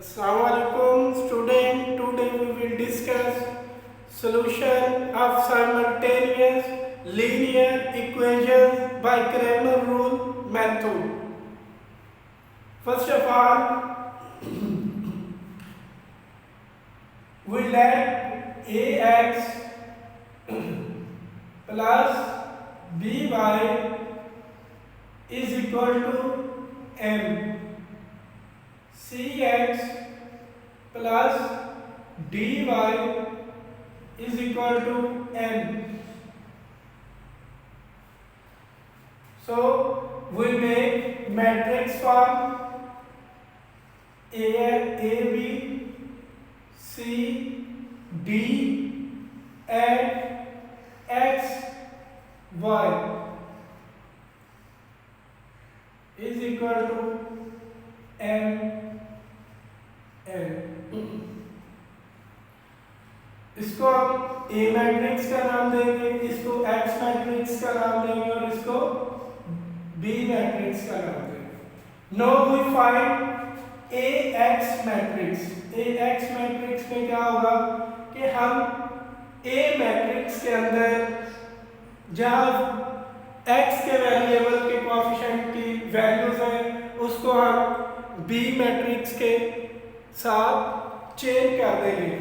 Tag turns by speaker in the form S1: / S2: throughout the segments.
S1: Assalamualaikum student. Today we will discuss solution of simultaneous linear equations by Cramer rule method. First of all, we let ax plus by is equal to m. Cx plus dy is equal to n. So we make matrix form A B C D and x y is equal to m इसको हम ए matrix का नाम देंगे, इसको x matrix का नाम देंगे और इसको बी मैट्रिक्स का नाम देंगे. Now we find a x matrix. A x matrix में क्या होगा कि हम ए मैट्रिक्स के अंदर जहां एक्स के वेरिएबल के कोएफिशिएंट की वैल्यूज हैं उसको हम बी मैट्रिक्स के साथ चेंज कर देंगे.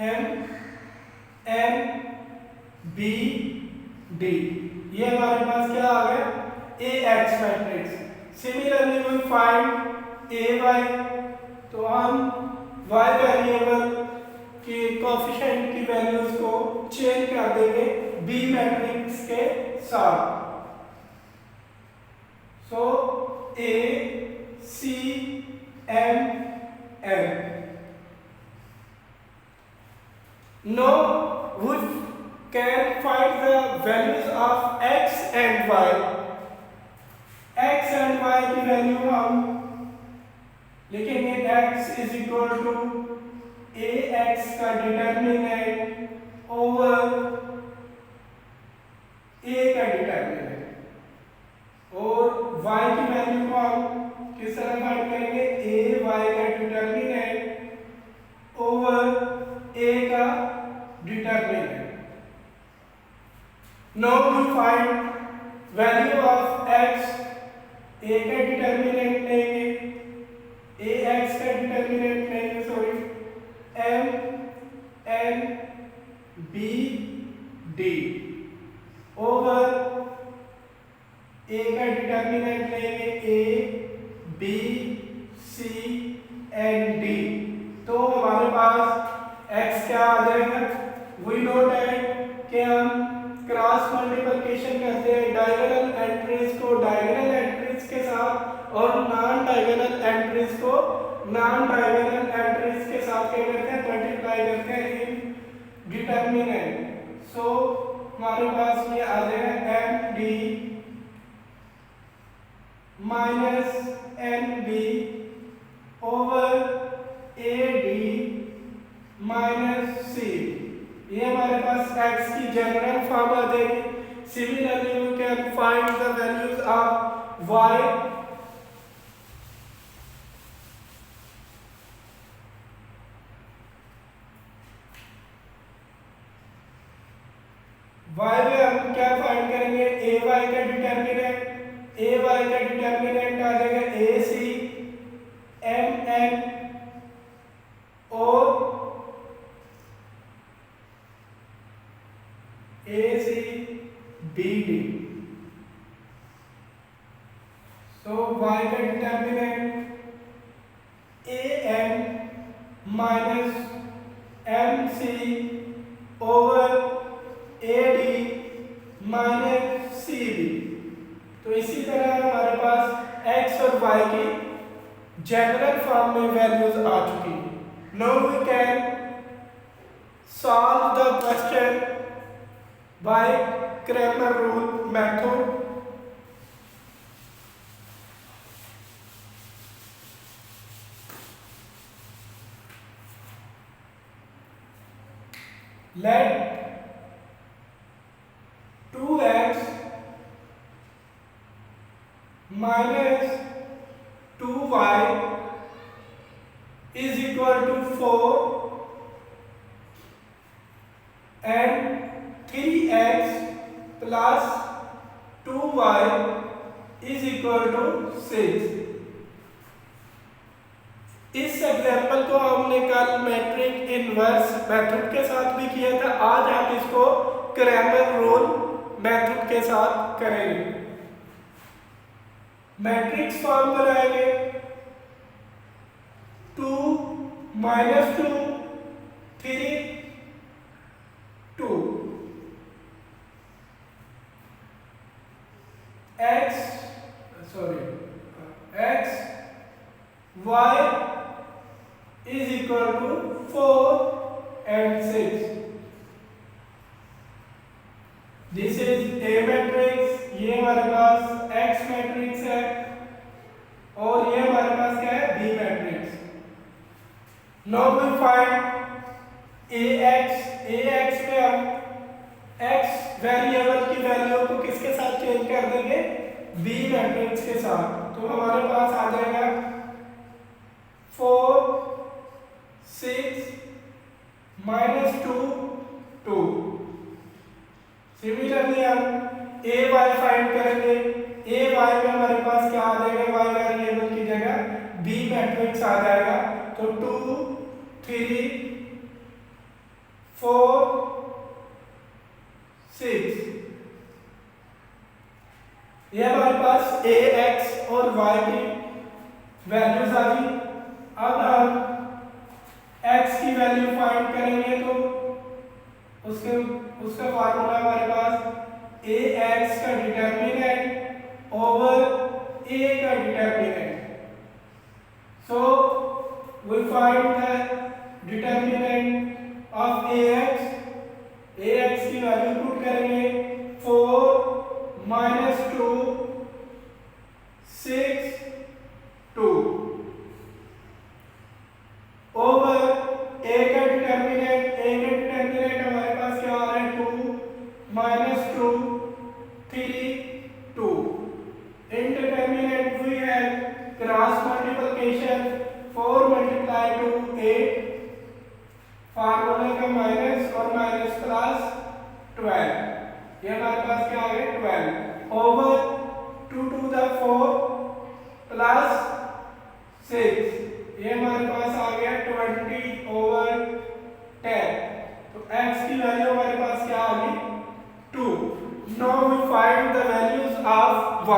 S1: एम एन बी डी ये हमारे पास क्या आ गया A x matrix. Similarly we find A Y, तो हम वाई वेरिएबल के कोएफिशिएंट की वैल्यूज को चेंज कर देंगे बी मैट्रिक्स के साथ. So A C M N. Now we can find the values of x and y. x and y की वैल्यू हम लिखेंगे x is equal to ax का डिटर्मिनेंट ओवर a का डिटर्मिनेंट और y की value को हम किस तरह फाइंड करेंगे ay का डिटर्मिनेंट ओवर a का determinant. Now we find value of x. a का डिटर्मिनेंट लेंगे, ax का डिटर्मिनेंट लेंगे, sorry, m n b d over a का डिटर्मिनेंट लेंगे a b c and d. तो हमारे पास x क्या आ जाएगा. वी नो दैट कि हम क्रॉस मल्टीप्लिकेशन करते हैं डायगोनल एंट्रीज को डायगोनल एंट्रीज के साथ और नॉन डायगोनल एंट्रीज को नॉन डायगोनल एंट्रीज के साथ क्या करते हैं मल्टीप्लाई करते हैं इन डिटर्मिनेंट. सो हमारे पास ये आ जाएगा M D minus N B over A D minus C. ये हमारे पास x की जनरल फॉर्म आ जाएगी. Similarly we can find the values of y. y में हम क्या फाइंड करेंगे ay का डिटर्मिनेंट. ay का डिटर्मिनेंट आ जाएगा ac mn और AC BD. So y का determinant AM minus MC over AD minus CB. तो इसी तरह हमारे पास x और y की जनरल फॉर्म में वैल्यूज आ चुकी. Now we can solve the question by Cramer rule method. Let 2x minus 2 6। इस एग्जाम्पल को हमने कल मैट्रिक इनवर्स मेथड के साथ भी किया था, आज हम इसको क्रैमर रोल मेथड के साथ करेंगे। मैट्रिक्स फॉर्म बनाएंगे 2 -2 3 2 x y is equal to 4 and 6। This is a matrix, ये हमारे पास x मैट्रिक्स है और ये हमारे पास क्या है b matrix. Now we find ax में हम x वेरिएबल की वैल्यू को किसके साथ चेंज कर देंगे, b मैट्रिक्स के साथ। तो हमारे पास आ जाएगा 4 6 -2 2। सिमिलरली हम ay फाइंड करेंगे, ay में हमारे पास क्या आ जाएगा, y वेरिएबल की जगह b मैट्रिक्स आ जाएगा। तो 2 3 4 6 ये हमारे पास ax और y की वैल्यूज आ गई। अब हम x की वैल्यू फाइंड करेंगे तो उसका फार्मूला हमारे पास ax का डिटर्मिनेंट ओवर a का determinant. So we find the determinant of ax की वैल्यू पुट करेंगे 4 -2 6 2 ओवर a का डिटर्मिनेंट हमारे पास क्या आ रहा है 2 -2 3 2। इंडिटरमिनेंट वी हैव क्रॉस मल्टीप्लिकेशन 4 × 2 8, फार्मूले का माइनस और माइनस प्लस 12, ये हमारे पास क्या आ गया 12 ओवर 2 to the 4 प्लस 6, ये हमारे पास आ गया 20 ओवर 10। तो x की वैल्यू हमारे पास क्या आ गई 2। Now we find the values of y।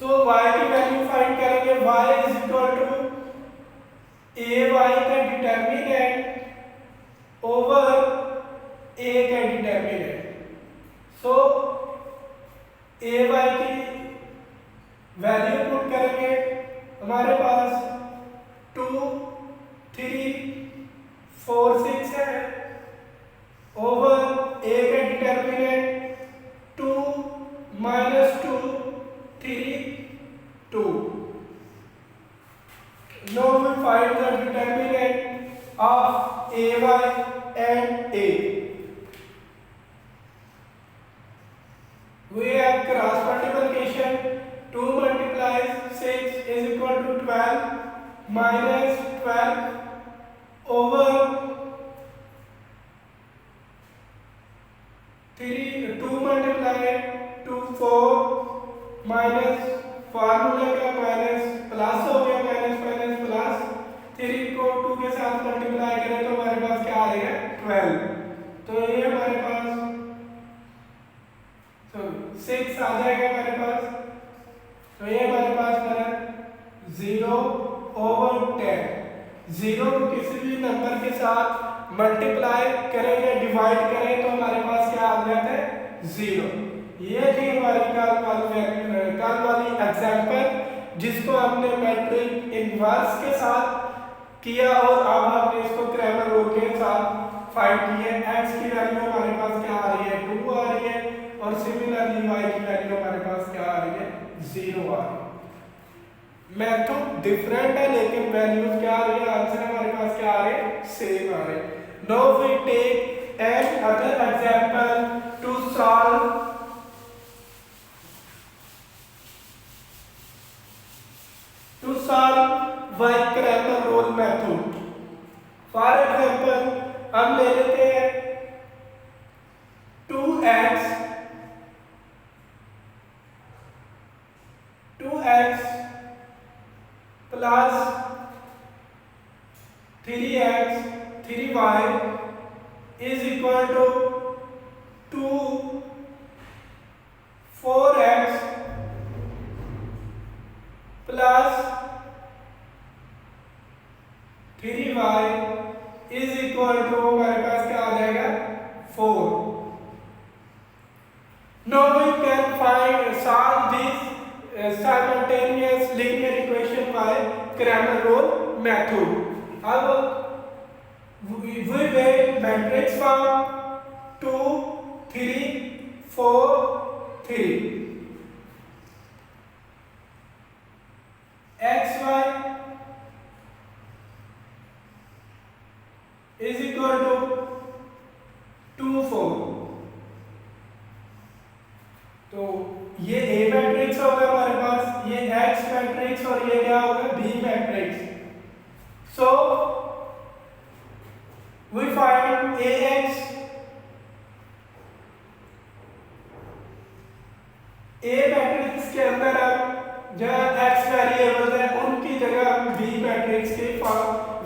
S1: So y की वैल्यू फाइंड करेंगे, y is equal to ay का डिटर्मिनेंट ओवर a का डिटर्मिनेंट। सो ay की वैल्यू पुट करेंगे, हमारे पास 2 3 4 6 है ओवर a का determinant 2 -2 3 2। Now we find the determinant of ay and a. We have cross multiplication, 2 multiplies 6 is equal to 12 minus 12 over 3, 2 multiplied 2 4 minus फार्मूले का minus plus हो गया, माइनस माइनस प्लस 3 को 2 के साथ मल्टीप्लाई करें तो हमारे पास क्या आ गया 12। तो ये हमारे पास 6 आ जाएगा हमारे पास। तो ये हमारे पास बना 0 ओवर 10। 0 को किसी भी नंबर के साथ मल्टीप्लाई करें या डिवाइड करें तो हमारे पास क्या आ जाता है 0। ये थी हमारी कल वाली एग्जाम्पल जिसको हमने मैट्रिक इनवर्स के साथ किया और अब हमने इसको क्रैमर रूल के साथ फाइंड किया। x की वैल्यू हमारे पास क्या आ रही है 2 आ रही है और सिमिलरली y की वैल्यू हमारे पास क्या आ रही है 0 आ रही है। मेथड डिफरेंट है लेकिन वैल्यूज क्या आ रही है, आंसर हमारे पास क्या आ रहे हैं सेम आ रहे हैं। Now we take another example to solve by Cramer for example हम ले लेते हैं 2x plus 3x 3y is equal to 2 4x plus 3y is equal to हमारे पास क्या आ जाएगा 4. Now we can solve this simultaneous linear equation by Cramer-Rolle method. अब we make matrix form 2 3 4 3 x y is equal to 2 4. तो ये A matrix होगा हमारे पास, ये X मैट्रिक्स और ये क्या होगा B matrix. So we find AX A matrix के अंदर हम जहाँ X वेरिएबल है उनकी जगह हम B मैट्रिक्स के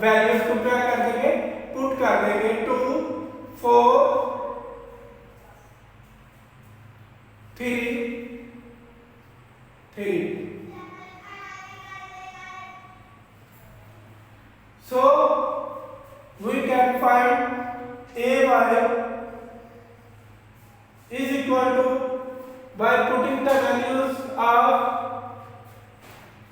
S1: वैल्यूज को क्या कर देंगे, पुट कर देंगे. 2 4 3 3. So we can find AY is equal to, by putting the values of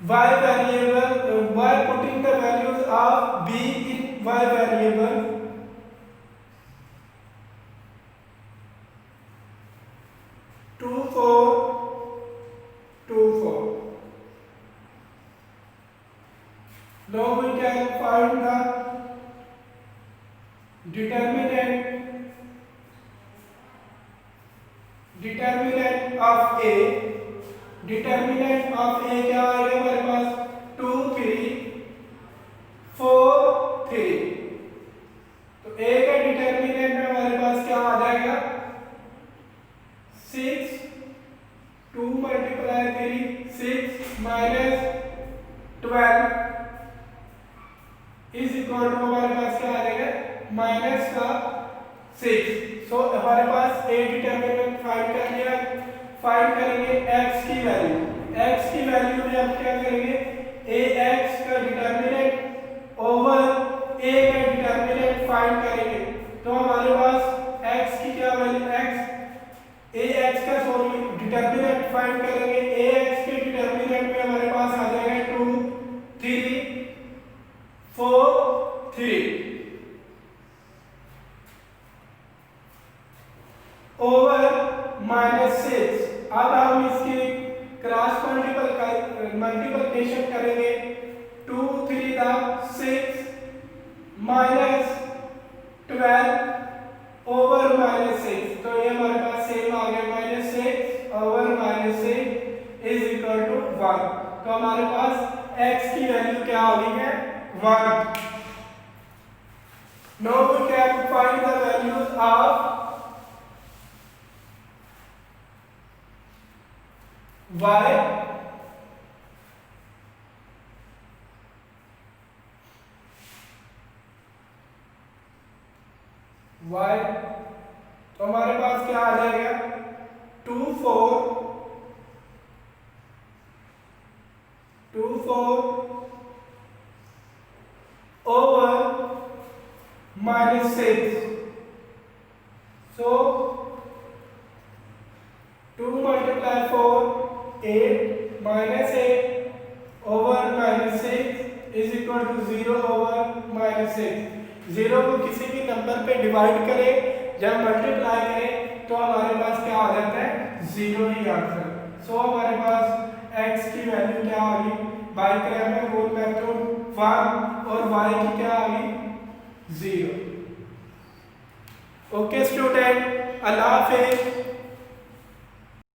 S1: y variable, by putting the values of B in y variable, two four. Now we can find the determinant of A. Determinant of A क्या आएगा हमारे पास 2 3 4 3. तो A का determinant में हमारे पास क्या आ जाएगा 6 2 multiply 3 6 minus 12 is equal to हमारे पास क्या आ जाएगा माइनस का 6. सो हमारे पास A डिटर्मिनेंट फाइंड कर लिया. फाइंड करेंगे x की वैल्यू. x की वैल्यू में हम क्या करेंगे ax का डिटर्मिनेंट ओवर A का डिटर्मिनेंट फाइंड करेंगे. तो हमारे पास x की क्या वैल्यू ax का डिटर्मिनेंट फाइंड करेंगे. ax के डिटर्मिनेंट में हमारे पास आ जाएगा 2 3 4 3 ओवर -6. अब हम इसकी क्रॉस मल्टीप्लिकेशन करेंगे. 2 3 6 minus 12 ओवर -6. तो ये हमारे पास सेम आ गया -6 ओवर -6 इज इक्वल टू 1. तो हमारे पास x की वैल्यू क्या आ गई है 1. Now we can find the values of y तो हमारे पास क्या आ जाएगा 2 4 over -6. So 2 multiply 4 8 minus 8 over -6 is equal to 0 over -6. 0 को किसी भी नंबर पे डिवाइड करें जब मल्टीप्लाई करें तो हमारे पास क्या आ जाता है 0 ही आंसर. सो हमारे पास x की वैल्यू क्या आ गई बाय क्रैमर-रोल मेथड 1 और y की क्या आ गई 0. ओके स्टूडेंट, अल्लाह हाफिज़.